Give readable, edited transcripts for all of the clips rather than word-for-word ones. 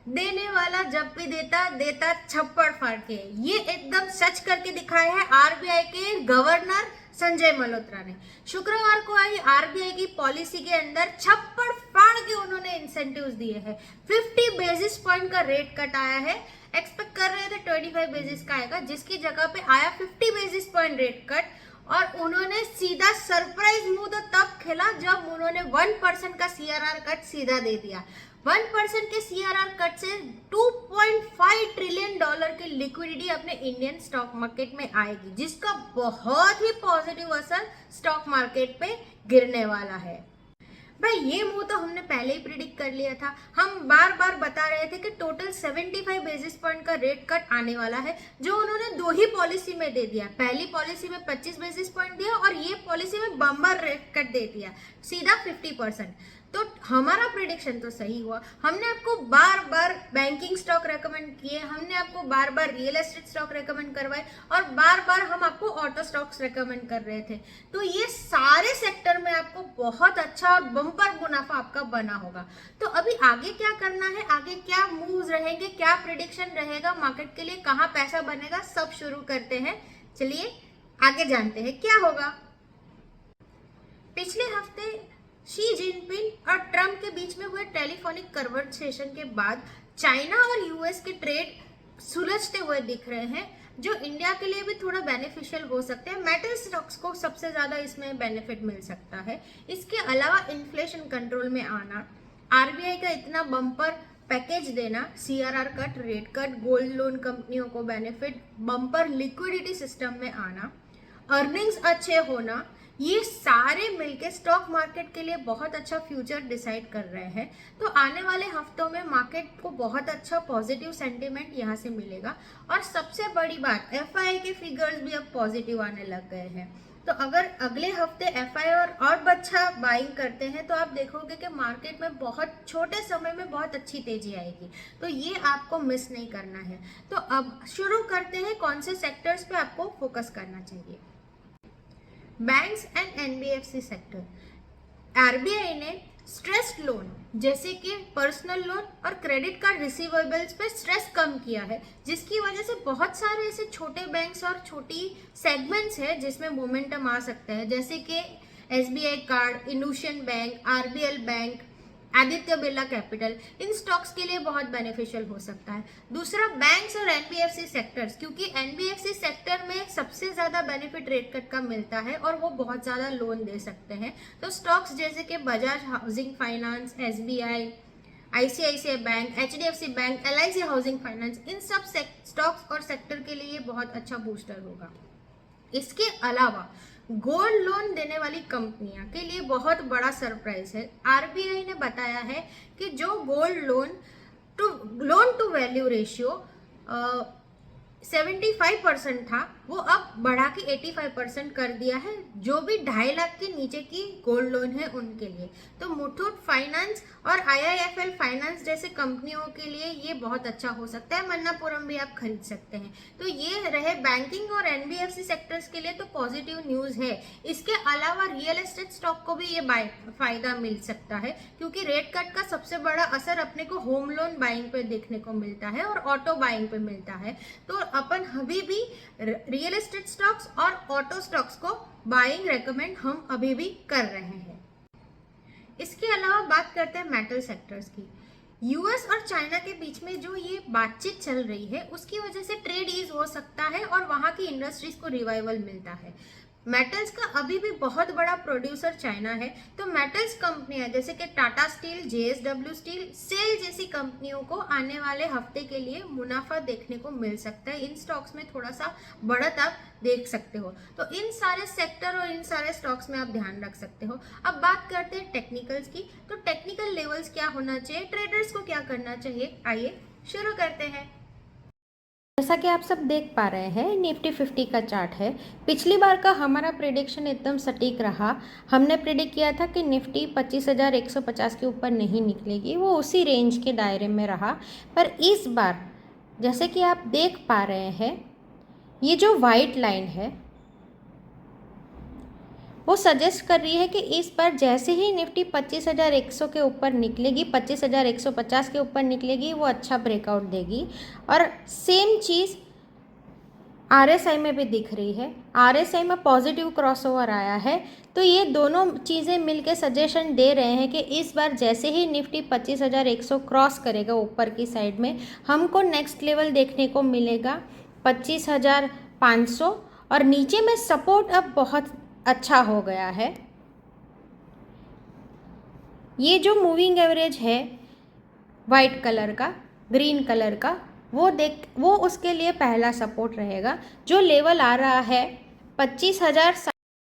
देने वाला जब भी देता देता छप्पड़ फाड़ के। ये एकदम सच करके दिखाया है आरबीआई के गवर्नर संजय मल्होत्रा ने। शुक्रवार को आई आरबीआई की पॉलिसी के अंदर छप्पड़ फाड़ के उन्होंने इंसेंटिव्स दिए हैं। 50 बेसिस पॉइंट का रेट कट आया है। एक्सपेक्ट कर रहे थे 25 बेसिस का आएगा, जिसकी जगह पे आया 50 बेसिस पॉइंट रेट कट। और उन्होंने सीधा सरप्राइज मूव तो तब खेला जब उन्होंने 1% का सीआरआर कट सीधा दे दिया। 1% के सीआरआर कट से $2.5 ट्रिलियन की लिक्विडिटी अपने इंडियन स्टॉक मार्केट में आएगी, जिसका बहुत ही पॉजिटिव असर स्टॉक मार्केट पे गिरने वाला है। भाई ये मूव तो हमने पहले ही प्रिडिक्ट कर लिया था। हम बार बार बता रहे थे कि टोटल 75 बेसिस पॉइंट का रेट कट आने वाला है, जो उन्होंने दो ही पॉलिसी में दे दिया। पहली पॉलिसी में 25 बेसिस पॉइंट दिया और ये पॉलिसी में बम्पर रेट कट दे दिया, सीधा 50%। तो हमारा प्रिडिक्शन तो सही हुआ। हमने आपको बार बार बैंकिंग स्टॉक रेकमेंड किए, हमने आपको बार बार रियल एस्टेट स्टॉक रेकमेंड करवाए और बार बार हम आपको ऑटो स्टॉक्स रेकमेंड कर रहे थे। तो ये सारे सेक्टर में आपको बहुत अच्छा और बम्पर मुनाफा आपका बना होगा। तो अभी आगे क्या करना है, आगे क्या मूव्स रहेंगे, क्या प्रिडिक्शन रहेगा मार्केट के लिए, कहाँ पैसा बनेगा, सब शुरू करते हैं। चलिए आगे जानते हैं क्या होगा। पिछले हफ्ते शी जिनपिंग और ट्रम्प के बीच में हुए टेलीफोनिक कन्वर्सेशन के बाद चाइना और यूएस के ट्रेड सुलझते हुए दिख रहे हैं, जो इंडिया के लिए भी थोड़ा बेनिफिशियल हो सकते हैं। मेटल स्टॉक्स को सबसे ज्यादा इसमें बेनिफिट मिल सकता है। इसके अलावा इन्फ्लेशन कंट्रोल में आना, आरबीआई का इतना बम्पर पैकेज देना, CRR cut, rate cut, gold loan कंपनियों को बेनिफिट, बम्पर लिक्विडिटी सिस्टम में आना, अर्निंग्स अच्छे होना, ये सारे मिलके स्टॉक मार्केट के लिए बहुत अच्छा फ्यूचर डिसाइड कर रहे हैं। तो आने वाले हफ्तों में मार्केट को बहुत अच्छा पॉजिटिव सेंटीमेंट यहाँ से मिलेगा। और सबसे बड़ी बात, एफआई के फिगर्स भी अब पॉजिटिव आने लग गए हैं। तो अगर अगले हफ्ते एफआई और अच्छा बाइंग करते हैं तो आप देखोगे कि मार्केट में बहुत छोटे समय में बहुत अच्छी तेजी आएगी। तो ये आपको मिस नहीं करना है। तो अब शुरू करते हैं कौन से सेक्टर्स पे आपको फोकस करना चाहिए। Banks and NBFC sector. RBI ने स्ट्रेस्ड लोन जैसे कि पर्सनल लोन और क्रेडिट कार्ड रिसीवेबल्स पे स्ट्रेस कम किया है, जिसकी वजह से बहुत सारे ऐसे छोटे बैंक्स और छोटी सेगमेंट्स है जिसमें मोमेंटम आ सकता है, जैसे कि SBI card, IndusInd bank, RBL bank, Aditya Birla capital. इन स्टॉक्स के लिए बहुत बेनिफिशियल हो सकता है। दूसरा, बैंक्स और एनबीएफसी सेक्टर्स, क्योंकि एनबीएफसी सेक्टर में सबसे ज्यादा बेनिफिट रेट कट का मिलता है और वो बहुत ज्यादा लोन दे सकते हैं। तो स्टॉक्स जैसे कि Bajaj housing finance, SBI, ICICI bank, HDFC bank, LIC housing finance, इन सब स्टॉक्स और सेक्टर के लिए बहुत अच्छा बूस्टर होगा। इसके अलावा गोल्ड लोन देने वाली कंपनियां के लिए बहुत बड़ा सरप्राइज है। आरबीआई ने बताया है कि जो gold loan to value ratio 75% था, वो अब बढ़ा के 85% कर दिया है, जो भी 2.5 लाख के नीचे की गोल्ड लोन है उनके लिए। तो मुथूट फाइनेंस और आईआईएफएल फाइनेंस जैसे कंपनियों के लिए ये बहुत अच्छा हो सकता है। मन्नापुरम भी आप खरीद सकते हैं। तो ये रहे बैंकिंग और एनबीएफसी सेक्टर्स के लिए तो पॉजिटिव न्यूज है। इसके अलावा रियल एस्टेट स्टॉक को भी ये फायदा मिल सकता है, क्योंकि रेट कट का सबसे बड़ा असर अपने को होम लोन बाइंग पे देखने को मिलता है और ऑटो बाइंग पे मिलता है। तो अपन अभी भी रियल एस्टेट स्टॉक्स और ऑटो स्टॉक्स को बाइंग रेकमेंड हम अभी भी कर रहे हैं। इसके अलावा बात करते हैं मेटल सेक्टर्स की। यूएस और चाइना के बीच में जो ये बातचीत चल रही है, उसकी वजह से ट्रेड ईज हो सकता है और वहां की इंडस्ट्रीज को रिवाइवल मिलता है। मेटल्स का अभी भी बहुत बड़ा प्रोड्यूसर चाइना है। तो मेटल्स कंपनियां जैसे कि Tata steel, JSW steel, SAIL जैसी कंपनियों को आने वाले हफ्ते के लिए मुनाफा देखने को मिल सकता है। इन स्टॉक्स में थोड़ा सा बढ़त आप देख सकते हो। तो इन सारे सेक्टर और इन सारे स्टॉक्स में आप ध्यान रख सकते हो। अब बात करते हैं टेक्निकल्स की। तो टेक्निकल लेवल्स क्या होना चाहिए, ट्रेडर्स को क्या करना चाहिए, आइए शुरू करते हैं। जैसा कि आप सब देख पा रहे हैं, निफ्टी 50 का चार्ट है। पिछली बार का हमारा प्रेडिक्शन एकदम सटीक रहा। हमने प्रेडिक्ट किया था कि निफ्टी 25,150 के ऊपर नहीं निकलेगी, वो उसी रेंज के दायरे में रहा। पर इस बार जैसे कि आप देख पा रहे हैं, ये जो वाइट लाइन है वो सजेस्ट कर रही है कि इस बार जैसे ही निफ्टी 25,100 के ऊपर निकलेगी, 25,150 के ऊपर निकलेगी, वो अच्छा ब्रेकआउट देगी। और सेम चीज़ RSI में भी दिख रही है। RSI में पॉजिटिव क्रॉसओवर आया है, तो ये दोनों चीज़ें मिलके सजेशन दे रहे हैं कि इस बार जैसे ही निफ्टी 25,100 क्रॉस करेगा ऊपर की साइड में, हमको नेक्स्ट लेवल देखने को मिलेगा 25,500। और नीचे में सपोर्ट अब बहुत अच्छा हो गया है। ये जो मूविंग एवरेज है वाइट कलर का, ग्रीन कलर का, वो उसके लिए पहला सपोर्ट रहेगा। जो लेवल आ रहा है 25,000,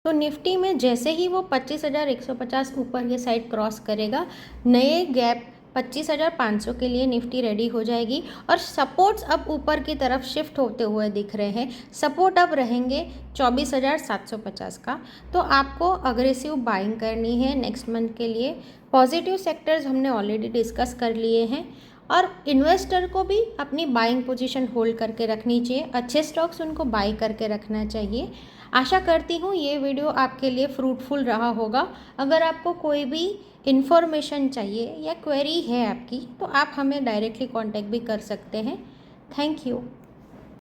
तो निफ्टी में जैसे ही वो 25,150 ऊपर के साइड क्रॉस करेगा, नए गैप 25,500 के लिए निफ्टी रेडी हो जाएगी। और सपोर्ट्स अब ऊपर की तरफ शिफ्ट होते हुए दिख रहे हैं। सपोर्ट अब रहेंगे 24,750 का। तो आपको अग्रेसिव बाइंग करनी है नेक्स्ट मंथ के लिए। पॉजिटिव सेक्टर्स हमने ऑलरेडी डिस्कस कर लिए हैं, और इन्वेस्टर को भी अपनी बाइंग पोजीशन होल्ड करके रखनी चाहिए। अच्छे स्टॉक्स उनको बाई करके रखना चाहिए। आशा करती हूँ ये वीडियो आपके लिए फ्रूटफुल रहा होगा। अगर आपको कोई भी इन्फॉर्मेशन चाहिए या क्वेरी है आपकी, तो आप हमें डायरेक्टली कांटेक्ट भी कर सकते हैं। Thank you.